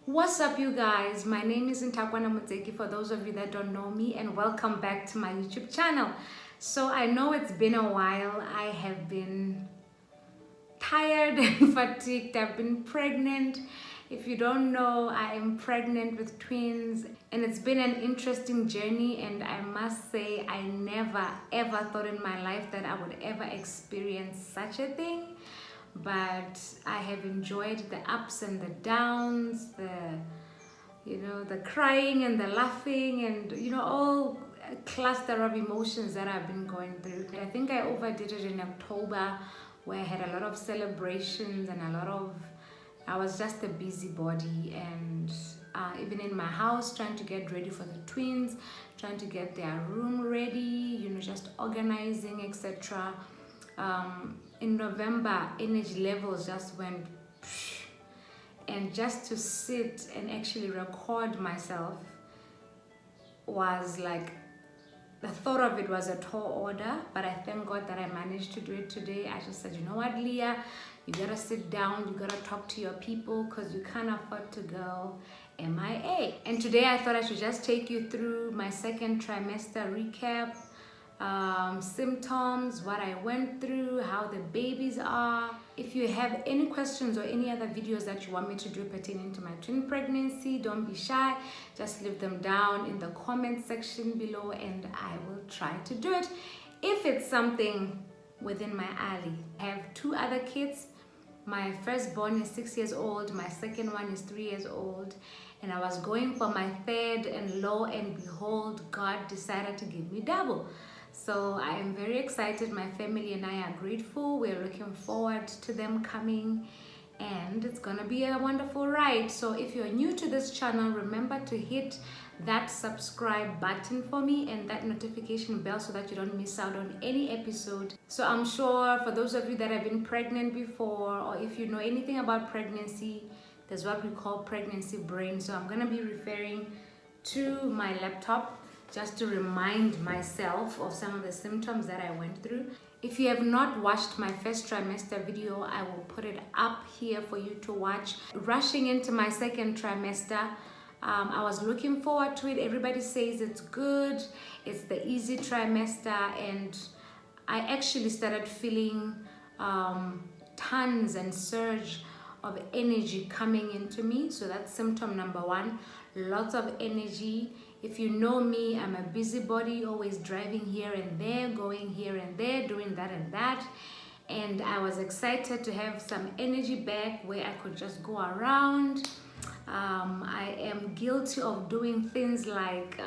What's up, you guys? My name is Ntakwana Muteki for those of you that don't know me, and welcome back to my YouTube channel. So I know it's been a while. I have been tired and fatigued. I've been pregnant. If you don't know, I am pregnant with twins, and it's been an interesting journey, and I must say I never ever thought in my life that I would ever experience such a thing. But I have enjoyed the ups and the downs, the crying and the laughing, and all a cluster of emotions that I've been going through. I think I overdid it in October, where I had a lot of celebrations and I was just a busybody, and even in my house, trying to get ready for the twins, trying to get their room ready, just organizing, etc. In November, energy levels just went, and just to sit and actually record myself was like, the thought of it was a tall order, but I thank God that I managed to do it today. I just said, you know what, Leah, you gotta sit down, you gotta talk to your people, because you can't afford to go MIA. And today I thought I should just take you through my second trimester recap, symptoms, what I went through, how the babies are. If you have any questions or any other videos that you want me to do pertaining to my twin pregnancy, don't be shy, just leave them down in the comment section below and I will try to do it if it's something within my alley. I have two other kids. My firstborn is 6 years old, my second one is 3 years old, and I was going for my third, and lo and behold, God decided to give me double. So I am very excited. My family and I are grateful. We're looking forward to them coming, and it's gonna be a wonderful ride. So if you're new to this channel, remember to hit that subscribe button for me and that notification bell so that you don't miss out on any episode. So I'm sure for those of you that have been pregnant before, or if you know anything about pregnancy, there's what we call pregnancy brain. So I'm gonna be referring to my laptop just to remind myself of some of the symptoms that I went through. If you have not watched my first trimester video, I will put it up here for you to watch. Rushing into my second trimester, I was looking forward to it. Everybody says it's good, it's the easy trimester, and I actually started feeling tons and surge of energy coming into me. So that's symptom number one, lots of energy. If you know me, I'm a busybody, always driving here and there, going here and there, doing that and that. And I was excited to have some energy back where I could just go around. I am guilty of doing things like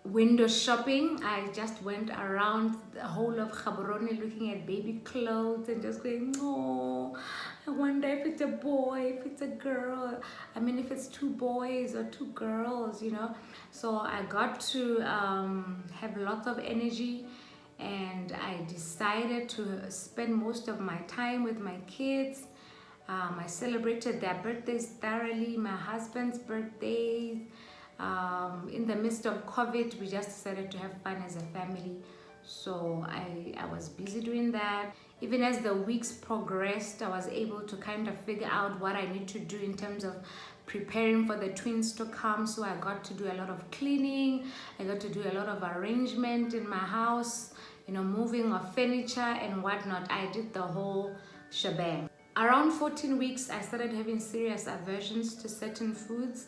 window shopping. I just went around the whole of Gaborone looking at baby clothes and just going, oh, I wonder if it's a boy, if it's a girl. I mean, if it's two boys or two girls, So I got to have lots of energy, and I decided to spend most of my time with my kids. I celebrated their birthdays thoroughly, my husband's birthday. In the midst of COVID, we just decided to have fun as a family. So I was busy doing that. Even as the weeks progressed, I was able to kind of figure out what I need to do in terms of preparing for the twins to come. So I got to do a lot of cleaning. I got to do a lot of arrangement in my house, moving of furniture and whatnot. I did the whole shebang. Around 14 weeks, I started having serious aversions to certain foods,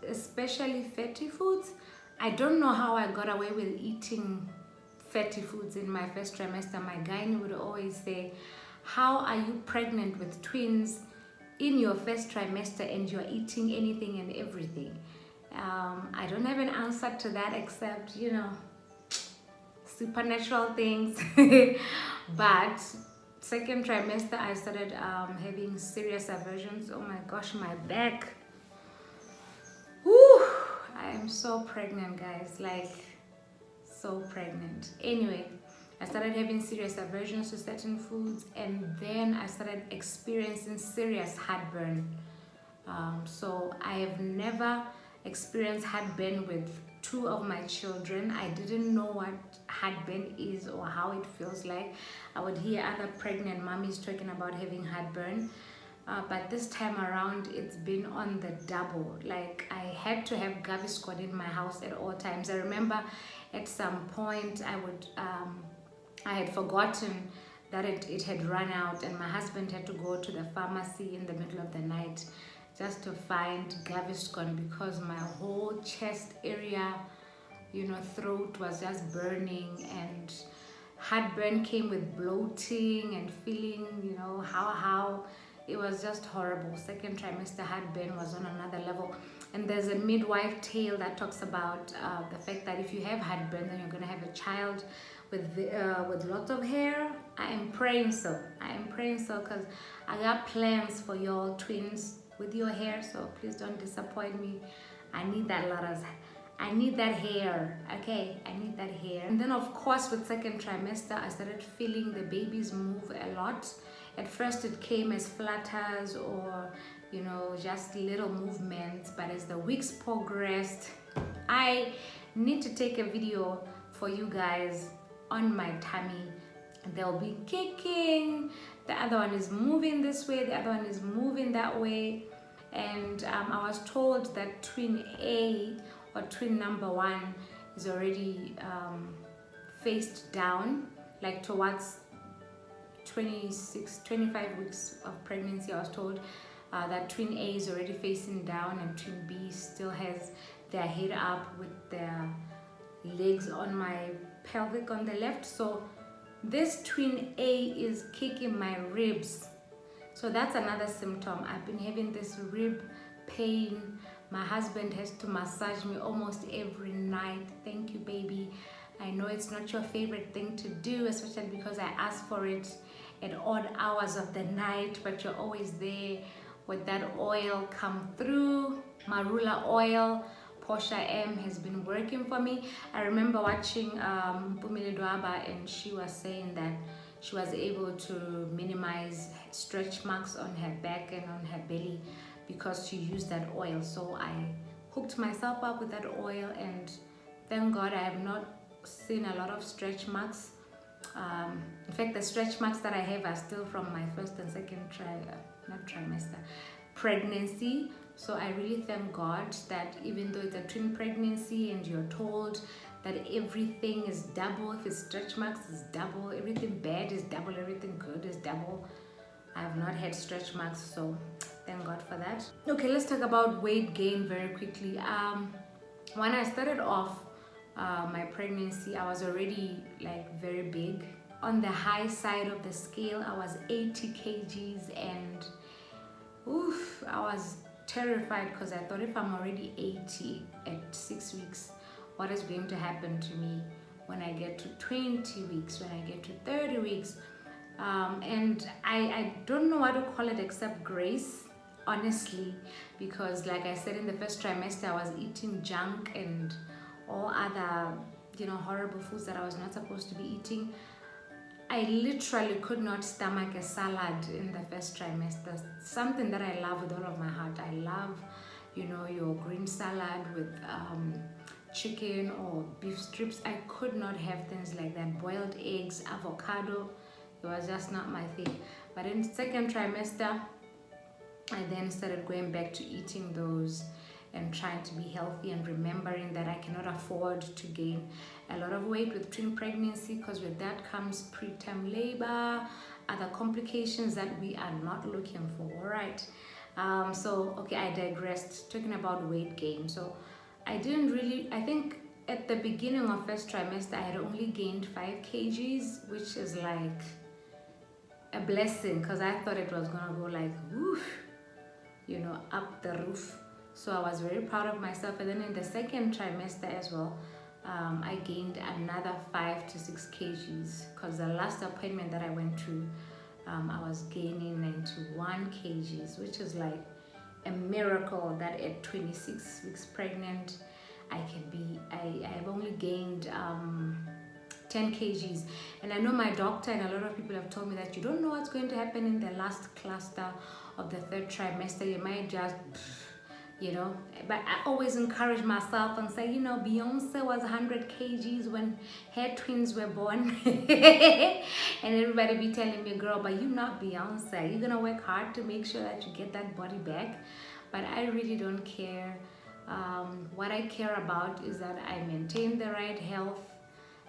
especially fatty foods. I don't know how I got away with eating fatty foods in my first trimester. My gynae would always say, how are you pregnant with twins in your first trimester and you're eating anything and everything? I don't have an answer to that except, supernatural things. But second trimester, I started having serious aversions. Oh my gosh, my back. Whew, I am so pregnant, guys, like so pregnant. Anyway, I started having serious aversions to certain foods, and then I started experiencing serious heartburn. So I have never experienced heartburn with two of my children. I didn't know what heartburn is or how it feels like. I would hear other pregnant mommies talking about having heartburn. but this time around it's been on the double. Like I had to have Gaviscon in my house at all times. I remember at some point I had forgotten that it had run out, and my husband had to go to the pharmacy in the middle of the night just to find Gaviscon because my whole chest area, you know, throat was just burning, and heartburn came with bloating and feeling, you know, how it was just horrible. Second trimester heartburn was on another level. And there's a midwife tale that talks about the fact that if you have heartburn, then you're gonna have a child with lots of hair. I am praying so. I am praying so, because I got plans for your twins with your hair. So please don't disappoint me. I need that I need that hair. Okay, I need that hair. And then of course with second trimester, I started feeling the babies move a lot. At first it came as flutters or, you know, just little movements, but as the weeks progressed, I need to take a video for you guys on my tummy. They'll be kicking, the other one is moving this way, the other one is moving that way. And I was told that twin A or twin number 1 is already faced down, like towards 25 weeks of pregnancy. I was told that twin A is already facing down and twin B still has their head up with their legs on my pelvic on the left. So this twin A is kicking my ribs. So that's another symptom. I've been having this rib pain. My husband has to massage me almost every night. Thank you, baby. I know it's not your favorite thing to do, especially because I ask for it at odd hours of the night, but you're always there with that oil come through. Marula oil, Portia M has been working for me. I remember watching Mpumile Dwaba, and she was saying that she was able to minimize stretch marks on her back and on her belly because she used that oil. So I hooked myself up with that oil, and thank God I have not seen a lot of stretch marks. In fact, the stretch marks that I have are still from my first and second pregnancy. So I really thank God that even though it's a twin pregnancy and you're told that everything is double, if it's stretch marks is double, everything bad is double, everything good is double, I have not had stretch marks, so thank God for that. Okay, let's talk about weight gain very quickly. When I started off my pregnancy, I was already like very big. On the high side of the scale, I was 80 kgs, and oof, I was terrified because I thought if I'm already 80 at 6 weeks, what is going to happen to me when I get to 20 weeks, when I get to 30 weeks? And I don't know what to call it except grace, honestly, because like I said, in the first trimester, I was eating junk and all other, you know, horrible foods that I was not supposed to be eating. I literally could not stomach a salad in the first trimester, something that I love with all of my heart. I love, you know, your green salad with chicken or beef strips. I could not have things like that. Boiled eggs, avocado, it was just not my thing. But in second trimester, I then started going back to eating those and trying to be healthy, and remembering that I cannot afford to gain a lot of weight with twin pregnancy, because with that comes preterm labor, other complications that we are not looking for. All right. So okay, I digressed, talking about weight gain. So I think at the beginning of first trimester, I had only gained 5 kgs, which is like a blessing, because I thought it was gonna go like woof, you know, up the roof. So I was very proud of myself. And then in the second trimester as well, I gained another 5 to 6 kgs, because the last appointment that I went to, I was gaining 91 kgs, which is like a miracle that at 26 weeks pregnant, I've only gained 10 kgs. And I know my doctor and a lot of people have told me that you don't know what's going to happen in the last cluster of the third trimester. You might just you know. But I always encourage myself and say, you know, Beyonce was 100 kgs when her twins were born. And everybody be telling me, girl, but you're not Beyonce. You're gonna work hard to make sure that you get that body back. But I really don't care. What I care about is that I maintain the right health,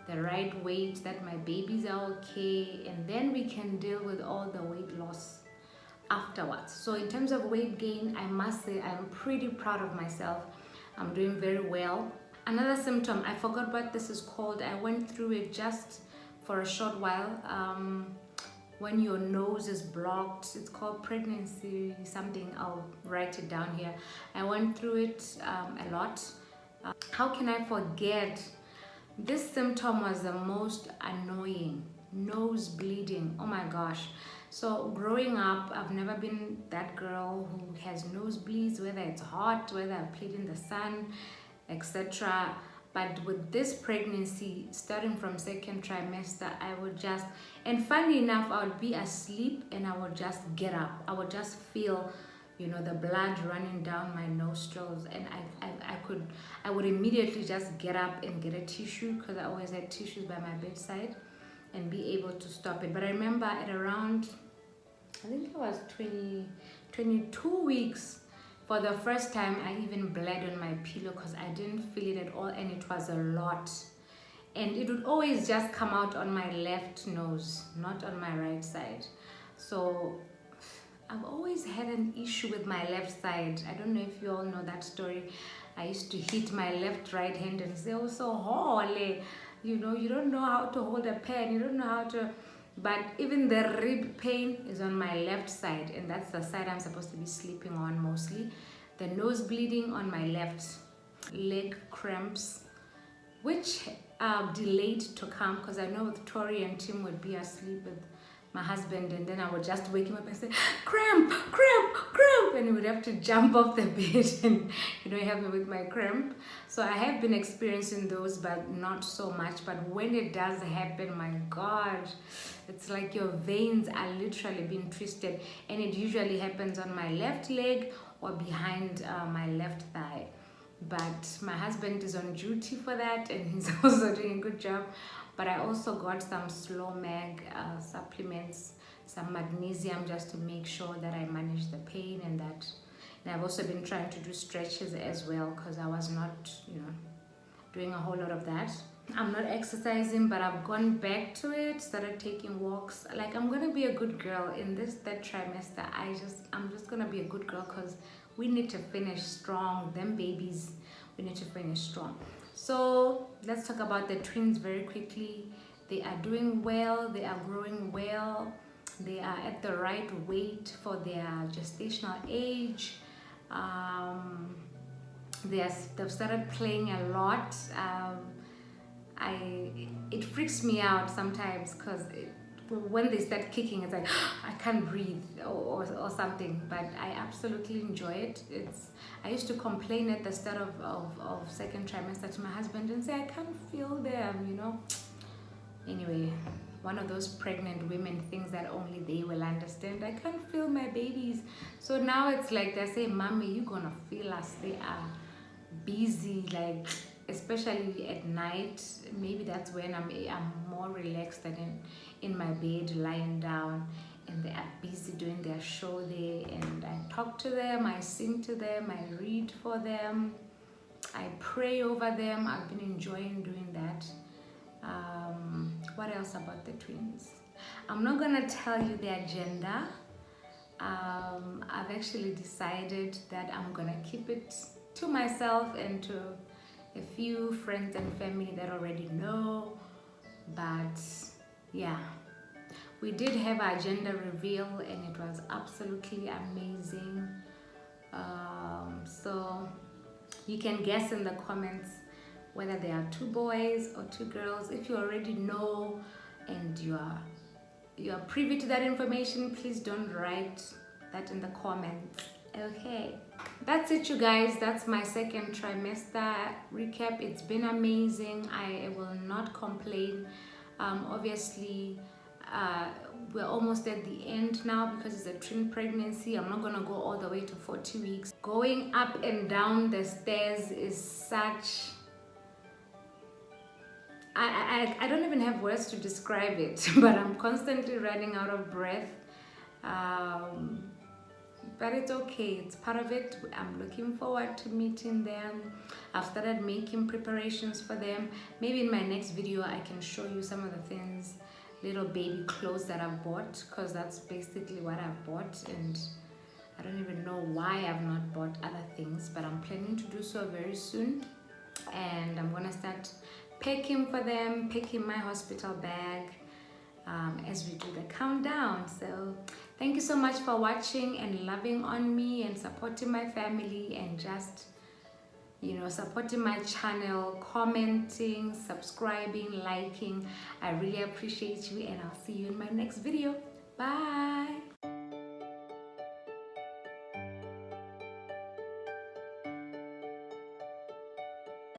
the right weight, that my babies are okay, and then we can deal with all the weight loss afterwards. So in terms of weight gain, I must say I'm pretty proud of myself. I'm doing very well. Another symptom, I forgot what this is called. I went through it just for a short while. When your nose is blocked, it's called pregnancy something. I'll write it down here. I went through it a lot. How can I forget? This symptom was the most annoying. Nose bleeding. Oh my gosh. So growing up, I've never been that girl who has nosebleeds, whether it's hot, whether I've played in the sun, etc. But with this pregnancy, starting from second trimester, I would just, and funny enough, I would be asleep and I would just get up. I would just feel, you know, the blood running down my nostrils, and I would immediately just get up and get a tissue, because I always had tissues by my bedside, and be able to stop it. But I remember at around, I think it was 22 weeks, for the first time I even bled on my pillow, because I didn't feel it at all, and it was a lot. And it would always just come out on my left nose, not on my right side. So I've always had an issue with my left side. I don't know if you all know that story. I used to hit my right hand and say, oh, so holy, you know, you don't know how to hold a pen, you don't know how to. But even the rib pain is on my left side, and that's the side I'm supposed to be sleeping on mostly. The nose bleeding on my left, leg cramps, which delayed to come, because I know with Tori and Tim would be asleep with my husband, and then I would just wake him up and say, cramp, cramp, cramp, and he would have to jump off the bed and, you know, help me with my cramp. So I have been experiencing those, but not so much. But when it does happen, my God, it's like your veins are literally being twisted, and it usually happens on my left leg or behind my left thigh. But my husband is on duty for that, and he's also doing a good job. But I also got some slow mag supplements, some magnesium, just to make sure that I manage the pain and that. And I've also been trying to do stretches as well, because I was not, you know, doing a whole lot of that. I'm not exercising, but I've gone back to it, started taking walks. Like, I'm gonna be a good girl in this third trimester. I'm just gonna be a good girl, because we need to finish strong. Them babies, we need to finish strong. So let's talk about the twins very quickly. They are doing well, they are growing well, they are at the right weight for their gestational age. They've started playing a lot. It freaks me out sometimes, because when they start kicking, it's like I can't breathe or something. But I absolutely enjoy it. I used to complain at the start of second trimester to my husband and say I can't feel them, you know. Anyway, one of those pregnant women things that only they will understand. I can't feel my babies. So now it's like they say, mommy, you're gonna feel us. They are busy, like, especially at night. Maybe that's when I'm more relaxed than in my bed lying down, and they are busy doing their show there, and I talk to them, I sing to them, I read for them, I pray over them. I've been enjoying doing that. What else about the twins? I'm not gonna tell you the agenda. I've actually decided that I'm gonna keep it to myself and to a few friends and family that already know. But yeah, we did have our gender reveal, and it was absolutely amazing. So you can guess in the comments whether there are 2 boys or 2 girls. If you already know and you are privy to that information, please don't write that in the comments. Okay, that's it, you guys. That's my second trimester recap. It's been amazing. I will not complain. Obviously, we're almost at the end now because it's a twin pregnancy. I'm not gonna go all the way to 40 weeks. Going up and down the stairs is such, I don't even have words to describe it, but I'm constantly running out of breath. But it's okay, it's part of it. I'm looking forward to meeting them. I've started making preparations for them. Maybe in my next video I can show you some of the things, little baby clothes that I've bought, because that's basically what I've bought, and I don't even know why I've not bought other things, but I'm planning to do so very soon. And I'm gonna start packing for them, packing my hospital bag as we do the countdown. So thank you so much for watching and loving on me and supporting my family, and just, you know, supporting my channel, commenting, subscribing, liking. I really appreciate you, and I'll see you in my next video. Bye.